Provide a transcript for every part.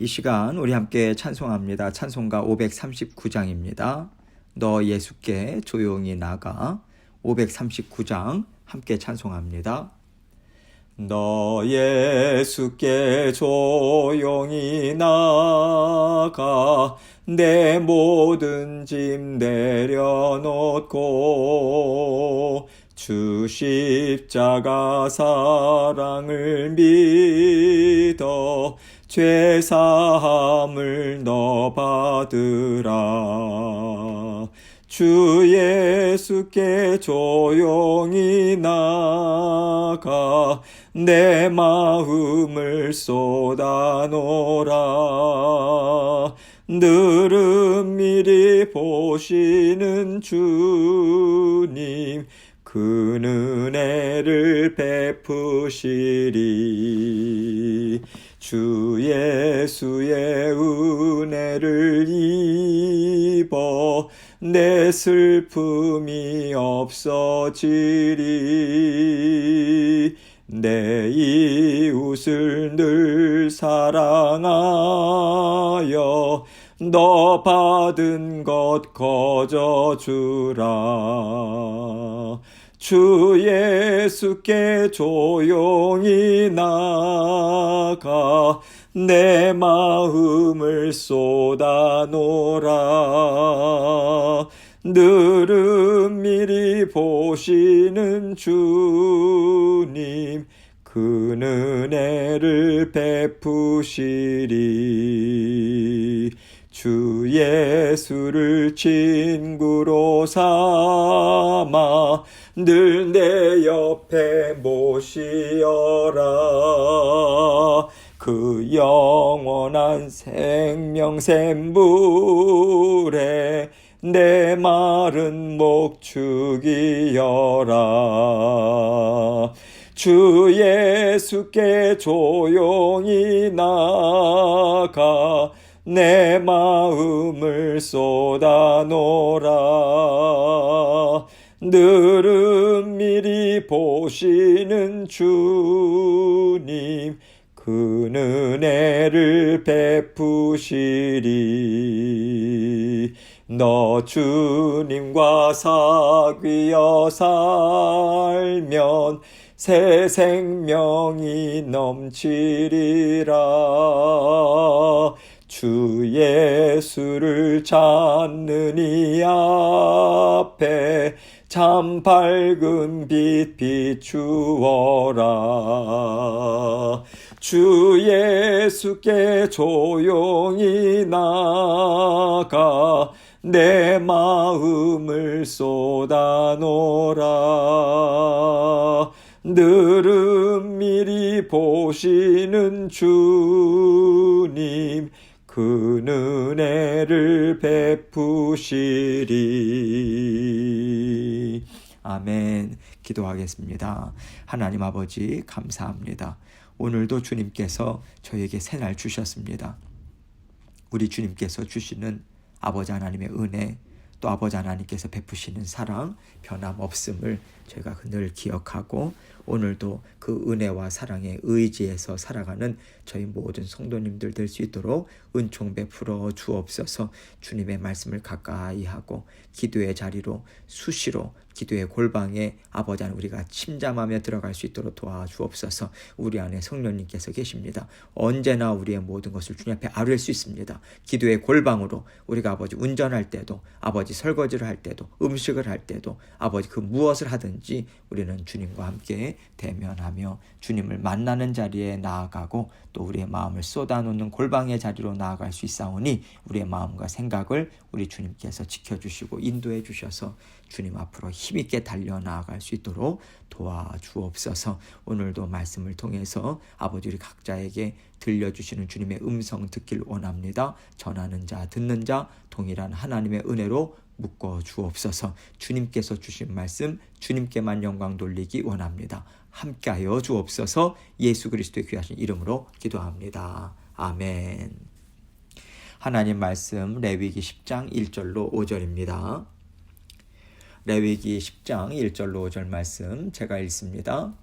이 시간 우리 함께 찬송합니다. 찬송가 539장입니다. 너 예수께 조용히 나가. 539장 함께 찬송합니다. 너 예수께 조용히 나가 내 모든 짐 내려놓고 주 십자가 사랑을 믿어 죄사함을 너 받으라. 주 예수께 조용히 나가 내 마음을 쏟아놓으라. 늘은밀히 보시는 주님 그 은혜를 베푸시리. 주 예수의 은혜를 입어 내 슬픔이 없어지리. 내 이웃을 늘 사랑하여 너 받은 것 거저주라. 주 예수께 조용히 나가 내 마음을 쏟아놓으라. 늘은밀히 보시는 주님 그 은혜를 베푸시리. 주 예수를 친구로 삼아 늘 내 옆에 모시어라. 그 영원한 생명샘물에 내 마른 목 죽이어라. 주 예수께 조용히 나가 내 마음을 쏟아놓으라. 늘은밀히 보시는 주님 그 은혜를 베푸시리. 너 주님과 사귀어 살면 새 생명이 넘치리라. 주 예수를 찾는 이 앞에 참 밝은 빛 비추어라. 주 예수께 조용히 나가 내 마음을 쏟아놓으라. 늘은밀히 보시는 주님 그 은혜를 베푸시리. 아멘. 기도하겠습니다. 하나님 아버지 감사합니다. 오늘도 주님께서 저에게 새날 주셨습니다. 우리 주님께서 주시는 아버지 하나님의 은혜, 또 아버지 하나님께서 베푸시는 사랑 변함없음을 저희가 늘 기억하고 오늘도 그 은혜와 사랑에 의지해서 살아가는 저희 모든 성도님들 될 수 있도록 은총 베풀어 주옵소서. 주님의 말씀을 가까이 하고 기도의 자리로 수시로 기도의 골방에 아버지 하나님 우리가 침잠하며 들어갈 수 있도록 도와주옵소서. 우리 안에 성령님께서 계십니다. 언제나 우리의 모든 것을 주님 앞에 아뢰일 수 있습니다. 기도의 골방으로 우리가 아버지 운전할 때도 아버지 설거지를 할 때도 음식을 할 때도 아버지 그 무엇을 하든지 우리는 주님과 함께 대면하며 주님을 만나는 자리에 나아가고 또 우리의 마음을 쏟아놓는 골방의 자리로 나아갈 수 있사오니 우리의 마음과 생각을 우리 주님께서 지켜주시고 인도해 주셔서 주님 앞으로 힘있게 달려나아갈 수 있도록 도와주옵소서. 오늘도 말씀을 통해서 아버지 우리 각자에게 들려주시는 주님의 음성 듣길 원합니다. 전하는 자 듣는 자 동일한 하나님의 은혜로 묶어 주옵소서. 주님께서 주신 말씀 주님께만 영광 돌리기 원합니다. 함께하여 주옵소서. 예수 그리스도의 귀하신 이름으로 기도합니다. 아멘. 하나님 말씀 레위기 10장 1절로 5절입니다. 레위기 10장 1절로 5절 말씀 제가 읽습니다.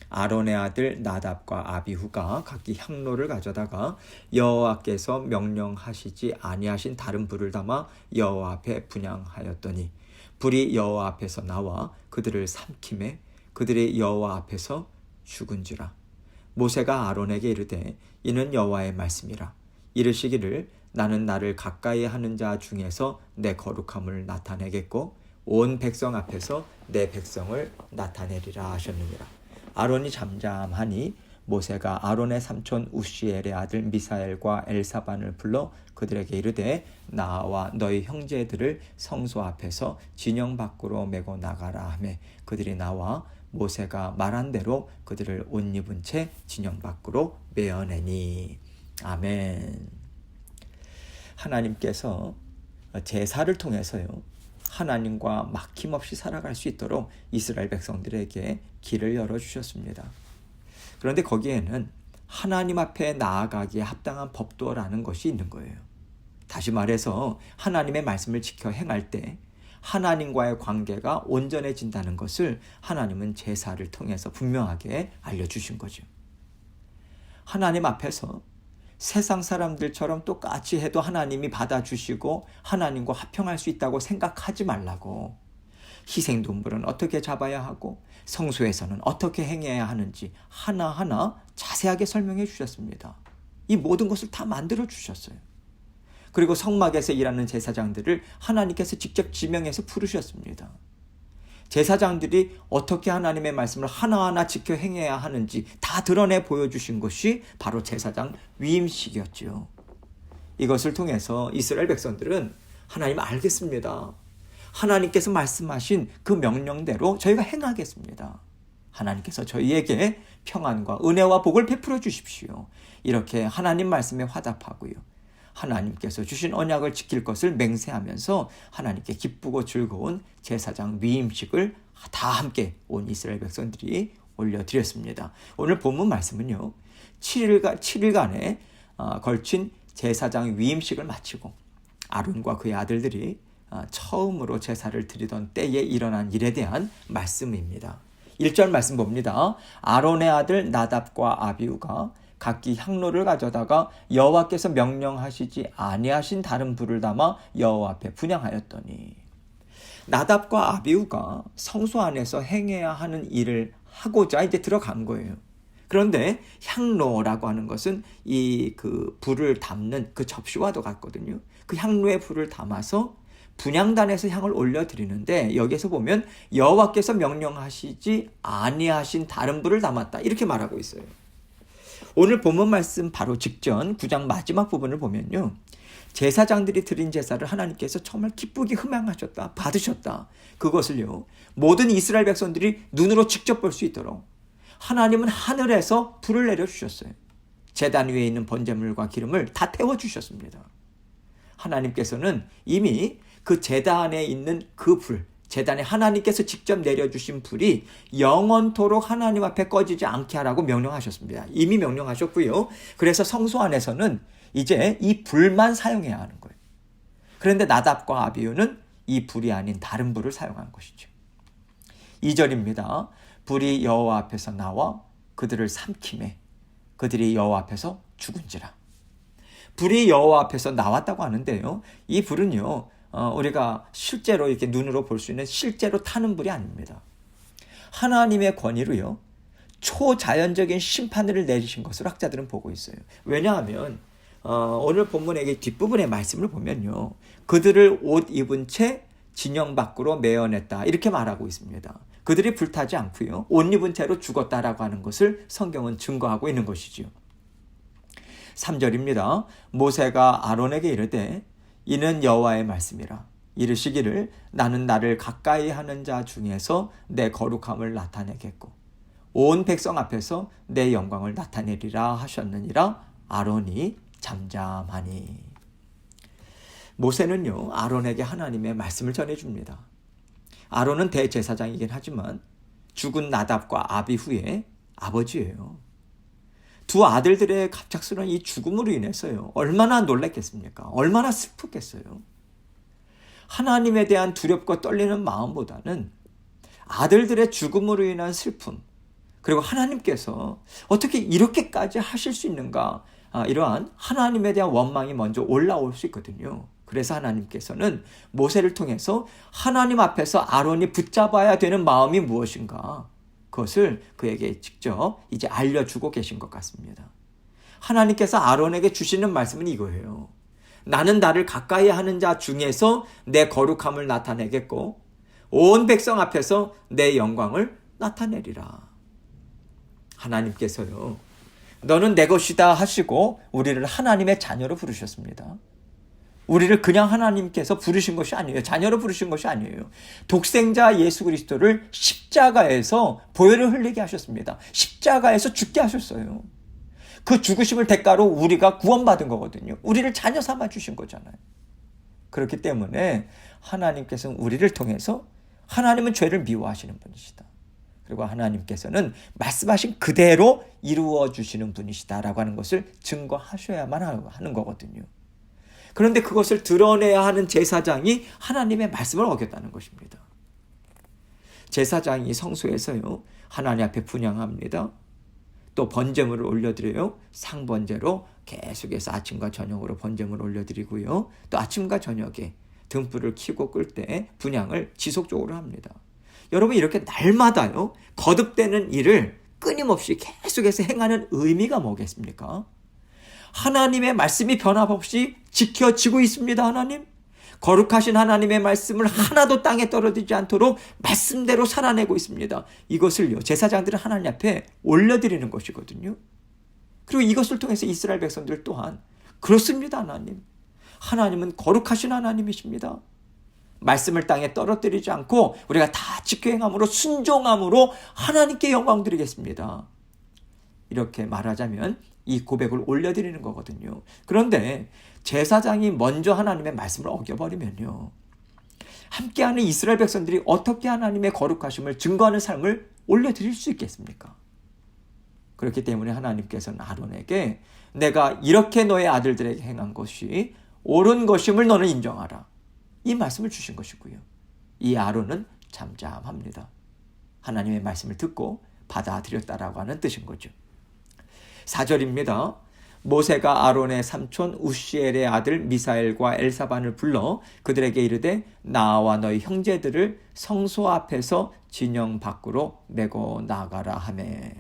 아론의 아들 나답과 아비후가 각기 향로를 가져다가 여호와께서 명령하시지 아니하신 다른 불을 담아 여호와 앞에 분향하였더니 불이 여호와 앞에서 나와 그들을 삼키매 그들이 여호와 앞에서 죽은지라. 모세가 아론에게 이르되 이는 여호와의 말씀이라. 이르시기를 나는 나를 가까이 하는 자 중에서 내 거룩함을 나타내겠고 온 백성 앞에서 내 백성을 나타내리라 하셨느니라. 아론이 잠잠하니 모세가 아론의 삼촌 우시엘의 아들 미사엘과 엘사반을 불러 그들에게 이르되 나와 너희 형제들을 성소 앞에서 진영 밖으로 메고 나가라 하매 그들이 나와 모세가 말한 대로 그들을 옷 입은 채 진영 밖으로 메어내니. 아멘. 하나님께서 제사를 통해서요 하나님과 막힘없이 살아갈 수 있도록 이스라엘 백성들에게 길을 열어주셨습니다. 그런데 거기에는 하나님 앞에 나아가기에 합당한 법도라는 것이 있는 거예요. 다시 말해서 하나님의 말씀을 지켜 행할 때 하나님과의 관계가 온전해진다는 것을 하나님은 제사를 통해서 분명하게 알려주신 거죠. 하나님 앞에서 세상 사람들처럼 똑같이 해도 하나님이 받아주시고 하나님과 화평할 수 있다고 생각하지 말라고, 희생동물은 어떻게 잡아야 하고 성소에서는 어떻게 행해야 하는지 하나하나 자세하게 설명해 주셨습니다. 이 모든 것을 다 만들어 주셨어요. 그리고 성막에서 일하는 제사장들을 하나님께서 직접 지명해서 부르셨습니다. 제사장들이 어떻게 하나님의 말씀을 하나하나 지켜 행해야 하는지 다 드러내 보여주신 것이 바로 제사장 위임식이었죠. 이것을 통해서 이스라엘 백성들은 하나님 알겠습니다. 하나님께서 말씀하신 그 명령대로 저희가 행하겠습니다. 하나님께서 저희에게 평안과 은혜와 복을 베풀어 주십시오. 이렇게 하나님 말씀에 화답하고요. 하나님께서 주신 언약을 지킬 것을 맹세하면서 하나님께 기쁘고 즐거운 제사장 위임식을 다 함께 온 이스라엘 백성들이 올려드렸습니다. 오늘 본문 말씀은요, 7일간에 걸친 제사장 위임식을 마치고 아론과 그의 아들들이 처음으로 제사를 드리던 때에 일어난 일에 대한 말씀입니다. 1절 말씀 봅니다. 아론의 아들 나답과 아비후가 각기 향로를 가져다가 여호와께서 명령하시지 아니하신 다른 불을 담아 여호와 앞에 분향하였더니, 나답과 아비후가 성소 안에서 행해야 하는 일을 하고자 이제 들어간 거예요. 그런데 향로라고 하는 것은 그 불을 담는 그 접시와도 같거든요. 그 향로에 불을 담아서 분향단에서 향을 올려드리는데, 여기에서 보면 여호와께서 명령하시지 아니하신 다른 불을 담았다 이렇게 말하고 있어요. 오늘 본문 말씀 바로 직전 9장 마지막 부분을 보면요, 제사장들이 드린 제사를 하나님께서 정말 기쁘게 흠양하셨다, 받으셨다. 그것을요 모든 이스라엘 백성들이 눈으로 직접 볼 수 있도록 하나님은 하늘에서 불을 내려주셨어요. 제단 위에 있는 번제물과 기름을 다 태워주셨습니다. 하나님께서는 이미 그 제단에 있는 그 불, 제단에 하나님께서 직접 내려주신 불이 영원토록 하나님 앞에 꺼지지 않게 하라고 명령하셨습니다. 이미 명령하셨고요. 그래서 성소 안에서는 이제 이 불만 사용해야 하는 거예요. 그런데 나답과 아비후는 이 불이 아닌 다른 불을 사용한 것이죠. 2절입니다. 불이 여호와 앞에서 나와 그들을 삼키매 그들이 여호와 앞에서 죽은지라. 불이 여호와 앞에서 나왔다고 하는데요, 이 불은요 우리가 실제로 이렇게 눈으로 볼 수 있는 실제로 타는 불이 아닙니다. 하나님의 권위로요 초자연적인 심판을 내리신 것으로 학자들은 보고 있어요. 왜냐하면 오늘 본문의 뒷부분의 말씀을 보면요, 그들을 옷 입은 채 진영 밖으로 메어냈다 이렇게 말하고 있습니다. 그들이 불타지 않고요 옷 입은 채로 죽었다라고 하는 것을 성경은 증거하고 있는 것이지요. 3절입니다. 모세가 아론에게 이르되 이는 여호와의 말씀이라. 이르시기를 나는 나를 가까이 하는 자 중에서 내 거룩함을 나타내겠고 온 백성 앞에서 내 영광을 나타내리라 하셨느니라. 아론이 잠잠하니. 모세는요 아론에게 하나님의 말씀을 전해줍니다. 아론은 대제사장이긴 하지만 죽은 나답과 아비후의 아버지예요. 두 아들들의 갑작스러운 이 죽음으로 인해서요 얼마나 놀랐겠습니까? 얼마나 슬프겠어요. 하나님에 대한 두렵고 떨리는 마음보다는 아들들의 죽음으로 인한 슬픔, 그리고 하나님께서 어떻게 이렇게까지 하실 수 있는가? 이러한 하나님에 대한 원망이 먼저 올라올 수 있거든요. 그래서 하나님께서는 모세를 통해서 하나님 앞에서 아론이 붙잡아야 되는 마음이 무엇인가? 그것을 그에게 직접 이제 알려주고 계신 것 같습니다. 하나님께서 아론에게 주시는 말씀은 이거예요. 나는 나를 가까이 하는 자 중에서 내 거룩함을 나타내겠고 온 백성 앞에서 내 영광을 나타내리라. 하나님께서요, 너는 내 것이다 하시고 우리를 하나님의 자녀로 부르셨습니다. 우리를 그냥 하나님께서 부르신 것이 아니에요. 자녀로 부르신 것이 아니에요. 독생자 예수 그리스도를 십자가에서 보혈을 흘리게 하셨습니다. 십자가에서 죽게 하셨어요. 그 죽으심을 대가로 우리가 구원받은 거거든요. 우리를 자녀 삼아 주신 거잖아요. 그렇기 때문에 하나님께서는 우리를 통해서 하나님은 죄를 미워하시는 분이시다. 그리고 하나님께서는 말씀하신 그대로 이루어 주시는 분이시다라고 하는 것을 증거하셔야만 하는 거거든요. 그런데 그것을 드러내야 하는 제사장이 하나님의 말씀을 어겼다는 것입니다. 제사장이 성소에서요, 하나님 앞에 분향합니다. 또 번제물을 올려드려요. 상번제로 계속해서 아침과 저녁으로 번제물을 올려드리고요. 또 아침과 저녁에 등불을 켜고 끌 때 분향을 지속적으로 합니다. 여러분, 이렇게 날마다요, 거듭되는 일을 끊임없이 계속해서 행하는 의미가 뭐겠습니까? 하나님의 말씀이 변함없이 지켜지고 있습니다. 하나님, 거룩하신 하나님의 말씀을 하나도 땅에 떨어지지 않도록 말씀대로 살아내고 있습니다. 이것을요, 제사장들은 하나님 앞에 올려드리는 것이거든요. 그리고 이것을 통해서 이스라엘 백성들 또한 그렇습니다. 하나님은 거룩하신 하나님이십니다. 말씀을 땅에 떨어뜨리지 않고 우리가 다 지켜 행함으로, 순종함으로 하나님께 영광 드리겠습니다. 이렇게 말하자면 이 고백을 올려드리는 거거든요. 그런데 제사장이 먼저 하나님의 말씀을 어겨버리면요, 함께하는 이스라엘 백성들이 어떻게 하나님의 거룩하심을 증거하는 삶을 올려드릴 수 있겠습니까? 그렇기 때문에 하나님께서는 아론에게 내가 이렇게 너의 아들들에게 행한 것이 옳은 것임을 너는 인정하라, 이 말씀을 주신 것이고요. 이 아론은 잠잠합니다. 하나님의 말씀을 듣고 받아들였다라고 하는 뜻인 거죠. 4절입니다. 모세가 아론의 삼촌 우시엘의 아들 미사엘과 엘사반을 불러 그들에게 이르되 나와 너희 형제들을 성소 앞에서 진영 밖으로 메고 나가라 하매.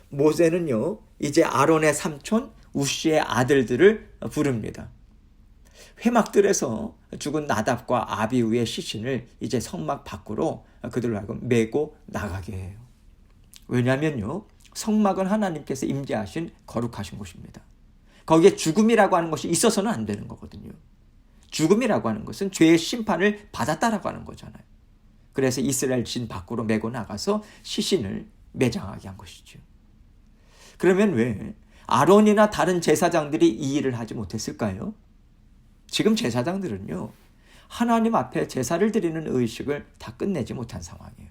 모세는요, 이제 아론의 삼촌 우시의 아들들을 부릅니다. 회막들에서 죽은 나답과 아비후의 시신을 이제 성막 밖으로 그들로 하여금 메고 나가게 해요. 왜냐하면요, 성막은 하나님께서 임재하신 거룩하신 곳입니다. 거기에 죽음이라고 하는 것이 있어서는 안 되는 거거든요. 죽음이라고 하는 것은 죄의 심판을 받았다라고 하는 거잖아요. 그래서 이스라엘 진 밖으로 메고 나가서 시신을 매장하게 한 것이죠. 그러면 왜 아론이나 다른 제사장들이 이 일을 하지 못했을까요? 지금 제사장들은요, 하나님 앞에 제사를 드리는 의식을 다 끝내지 못한 상황이에요.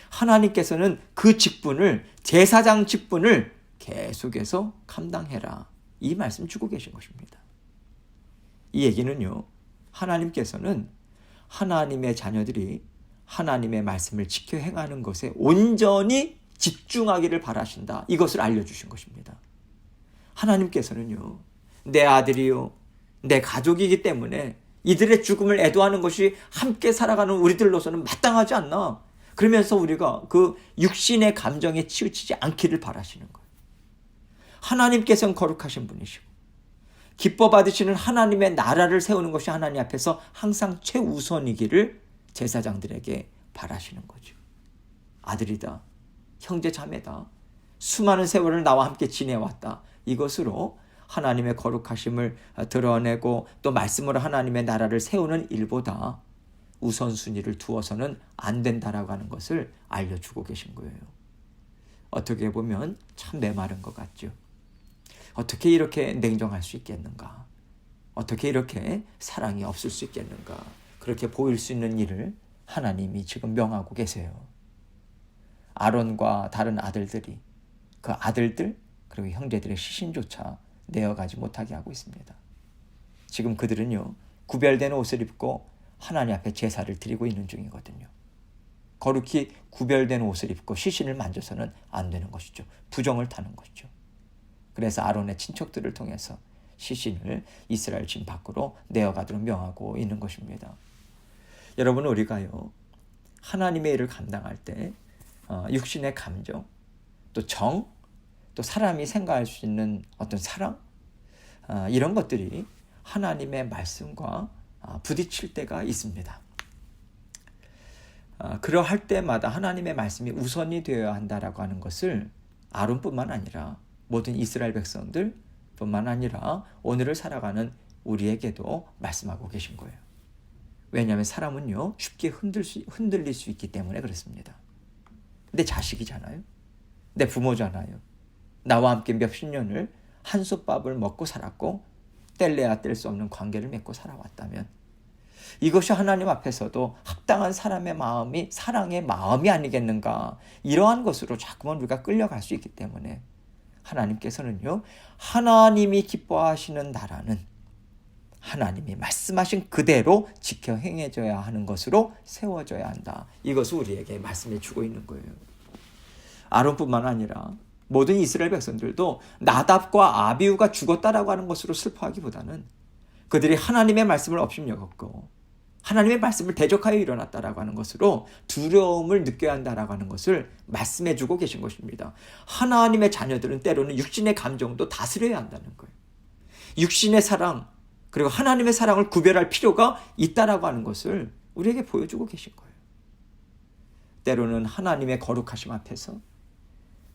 하나님께서는 그 직분을, 제사장 직분을 계속해서 감당해라, 이 말씀 주고 계신 것입니다. 이 얘기는요, 하나님께서는 하나님의 자녀들이 하나님의 말씀을 지켜 행하는 것에 온전히 집중하기를 바라신다, 이것을 알려주신 것입니다. 하나님께서는요, 내 아들이요, 내 가족이기 때문에 이들의 죽음을 애도하는 것이 함께 살아가는 우리들로서는 마땅하지 않나, 그러면서 우리가 그 육신의 감정에 치우치지 않기를 바라시는 거예요. 하나님께서는 거룩하신 분이시고 기뻐 받으시는 하나님의 나라를 세우는 것이 하나님 앞에서 항상 최우선이기를 제사장들에게 바라시는 거죠. 아들이다, 형제 자매다, 수많은 세월을 나와 함께 지내왔다, 이것으로 하나님의 거룩하심을 드러내고 또 말씀으로 하나님의 나라를 세우는 일보다 우선순위를 두어서는 안 된다라고 하는 것을 알려주고 계신 거예요. 어떻게 보면 참 메마른 것 같죠. 어떻게 이렇게 냉정할 수 있겠는가? 어떻게 이렇게 사랑이 없을 수 있겠는가? 그렇게 보일 수 있는 일을 하나님이 지금 명하고 계세요. 아론과 다른 아들들이 그 아들들 그리고 형제들의 시신조차 내어가지 못하게 하고 있습니다. 지금 그들은요, 구별된 옷을 입고 하나님 앞에 제사를 드리고 있는 중이거든요. 거룩히 구별된 옷을 입고 시신을 만져서는 안 되는 것이죠. 부정을 타는 것이죠. 그래서 아론의 친척들을 통해서 시신을 이스라엘 진 밖으로 내어가도록 명하고 있는 것입니다. 여러분, 우리가요 하나님의 일을 감당할 때 육신의 감정, 또 정, 또 사람이 생각할 수 있는 어떤 사랑, 이런 것들이 하나님의 말씀과 부딪힐 때가 있습니다. 그러할 때마다 하나님의 말씀이 우선이 되어야 한다라고 하는 것을 아론뿐만 아니라 모든 이스라엘 백성들 뿐만 아니라 오늘을 살아가는 우리에게도 말씀하고 계신 거예요. 왜냐하면 사람은요 쉽게 흔들릴 수 있기 때문에 그렇습니다. 내 자식이잖아요. 내 부모잖아요. 나와 함께 몇십 년을 한솥밥을 먹고 살았고 뗄래야 뗄 수 없는 관계를 맺고 살아왔다면 이것이 하나님 앞에서도 합당한 사람의 마음이 사랑의 마음이 아니겠는가, 이러한 것으로 자꾸만 우리가 끌려갈 수 있기 때문에 하나님께서는요 하나님이 기뻐하시는 나라는 하나님이 말씀하신 그대로 지켜 행해져야 하는 것으로 세워져야 한다. 이것을 우리에게 말씀해 주고 있는 거예요. 아론뿐만 아니라 모든 이스라엘 백성들도 나답과 아비후가 죽었다라고 하는 것으로 슬퍼하기보다는 그들이 하나님의 말씀을 업신여겼고 하나님의 말씀을 대적하여 일어났다라고 하는 것으로 두려움을 느껴야 한다라고 하는 것을 말씀해 주고 계신 것입니다. 하나님의 자녀들은 때로는 육신의 감정도 다스려야 한다는 거예요. 육신의 사랑 그리고 하나님의 사랑을 구별할 필요가 있다라고 하는 것을 우리에게 보여주고 계신 거예요. 때로는 하나님의 거룩하심 앞에서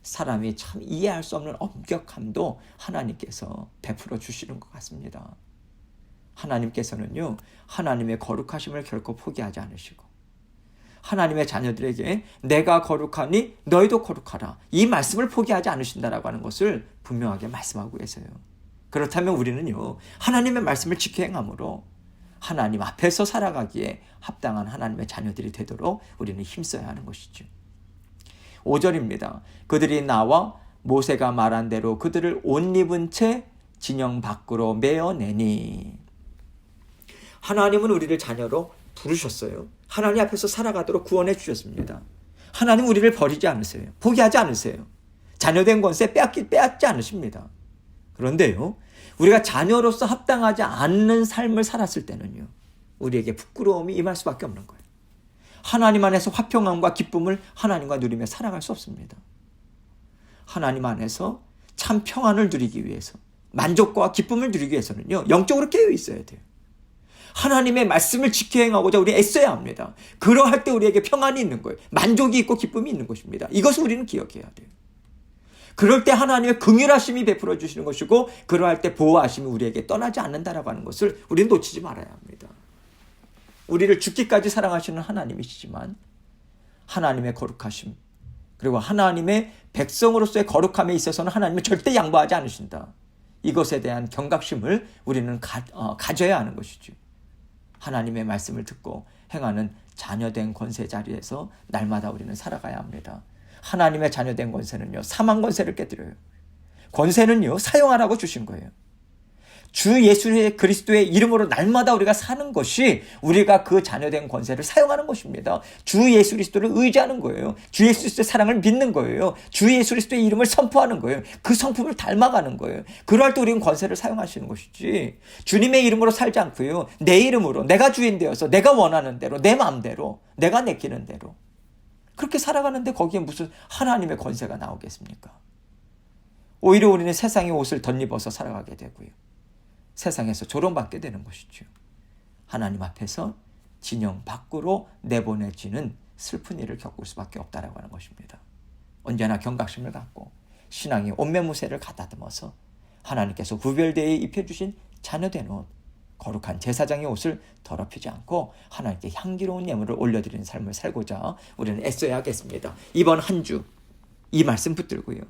사람이 참 이해할 수 없는 엄격함도 하나님께서 베풀어 주시는 것 같습니다. 하나님께서는요 하나님의 거룩하심을 결코 포기하지 않으시고 하나님의 자녀들에게 내가 거룩하니 너희도 거룩하라, 이 말씀을 포기하지 않으신다라고 하는 것을 분명하게 말씀하고 계세요. 그렇다면 우리는요 하나님의 말씀을 지켜 행함으로 하나님 앞에서 살아가기에 합당한 하나님의 자녀들이 되도록 우리는 힘써야 하는 것이죠. 5절입니다. 그들이 나와 모세가 말한 대로 그들을 옷 입은 채 진영 밖으로 메어내니. 하나님은 우리를 자녀로 부르셨어요. 하나님 앞에서 살아가도록 구원해 주셨습니다. 하나님 우리를 버리지 않으세요. 포기하지 않으세요. 자녀된 권세 빼앗지 않으십니다. 그런데요 우리가 자녀로서 합당하지 않는 삶을 살았을 때는요 우리에게 부끄러움이 임할 수밖에 없는 거예요. 하나님 안에서 화평함과 기쁨을 하나님과 누리며 살아갈 수 없습니다. 하나님 안에서 참 평안을 누리기 위해서, 만족과 기쁨을 누리기 위해서는요 영적으로 깨어 있어야 돼요. 하나님의 말씀을 지켜 행하고자 우리 애써야 합니다. 그러할 때 우리에게 평안이 있는 거예요. 만족이 있고 기쁨이 있는 것입니다. 이것을 우리는 기억해야 돼요. 그럴 때 하나님의 긍휼하심이 베풀어 주시는 것이고 그러할 때 보호하심이 우리에게 떠나지 않는다라고 하는 것을 우리는 놓치지 말아야 합니다. 우리를 죽기까지 사랑하시는 하나님이시지만 하나님의 거룩하심 그리고 하나님의 백성으로서의 거룩함에 있어서는 하나님은 절대 양보하지 않으신다. 이것에 대한 경각심을 우리는 가져야 하는 것이죠. 하나님의 말씀을 듣고 행하는 자녀된 권세 자리에서 날마다 우리는 살아가야 합니다. 하나님의 자녀된 권세는요 사망 권세를 깨뜨려요. 권세는요 사용하라고 주신 거예요. 주 예수 그리스도의 이름으로 날마다 우리가 사는 것이 우리가 그 자녀된 권세를 사용하는 것입니다. 주 예수 그리스도를 의지하는 거예요. 주 예수 그리스도의 사랑을 믿는 거예요. 주 예수 그리스도의 이름을 선포하는 거예요. 그 성품을 닮아가는 거예요. 그럴 때 우리는 권세를 사용하시는 것이지 주님의 이름으로 살지 않고요 내 이름으로 내가 주인 되어서 내가 원하는 대로 내 마음대로 내가 내키는 대로 그렇게 살아가는데 거기에 무슨 하나님의 권세가 나오겠습니까? 오히려 우리는 세상의 옷을 덧입어서 살아가게 되고요 세상에서 조롱받게 되는 것이죠. 하나님 앞에서 진영 밖으로 내보내지는 슬픈 일을 겪을 수밖에 없다라고 하는 것입니다. 언제나 경각심을 갖고 신앙의 옷매무새를 가다듬어서 하나님께서 구별되어 입혀주신 자녀된 옷, 거룩한 제사장의 옷을 더럽히지 않고 하나님께 향기로운 예물을 올려드리는 삶을 살고자 우리는 애써야 하겠습니다. 이번 한 주 이 말씀 붙들고요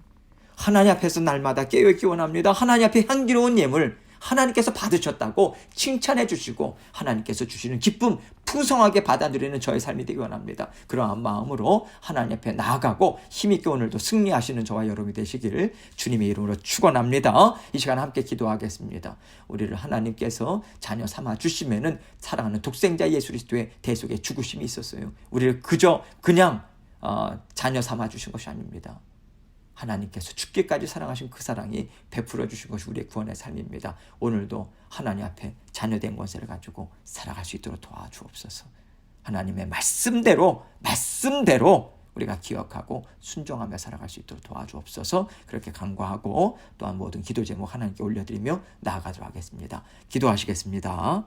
하나님 앞에서 날마다 깨어있기 원합니다. 하나님 앞에 향기로운 예물, 하나님께서 받으셨다고 칭찬해 주시고 하나님께서 주시는 기쁨 풍성하게 받아들이는 저의 삶이 되기 원합니다. 그러한 마음으로 하나님 앞에 나아가고 힘있게 오늘도 승리하시는 저와 여러분이 되시기를 주님의 이름으로 축원합니다. 이 시간 함께 기도하겠습니다. 우리를 하나님께서 자녀 삼아 주시면은 사랑하는 독생자 예수 그리스도의 대속의 죽으심이 있었어요. 우리를 그냥 자녀 삼아 주신 것이 아닙니다. 하나님께서 죽기까지 사랑하신 그 사랑이 베풀어 주신 것이 우리의 구원의 삶입니다. 오늘도 하나님 앞에 자녀된 권세를 가지고 살아갈 수 있도록 도와주옵소서. 하나님의 말씀대로 우리가 기억하고 순종하며 살아갈 수 있도록 도와주옵소서. 그렇게 간구하고 또한 모든 기도 제목 하나님께 올려드리며 나아가도록 하겠습니다. 기도하시겠습니다.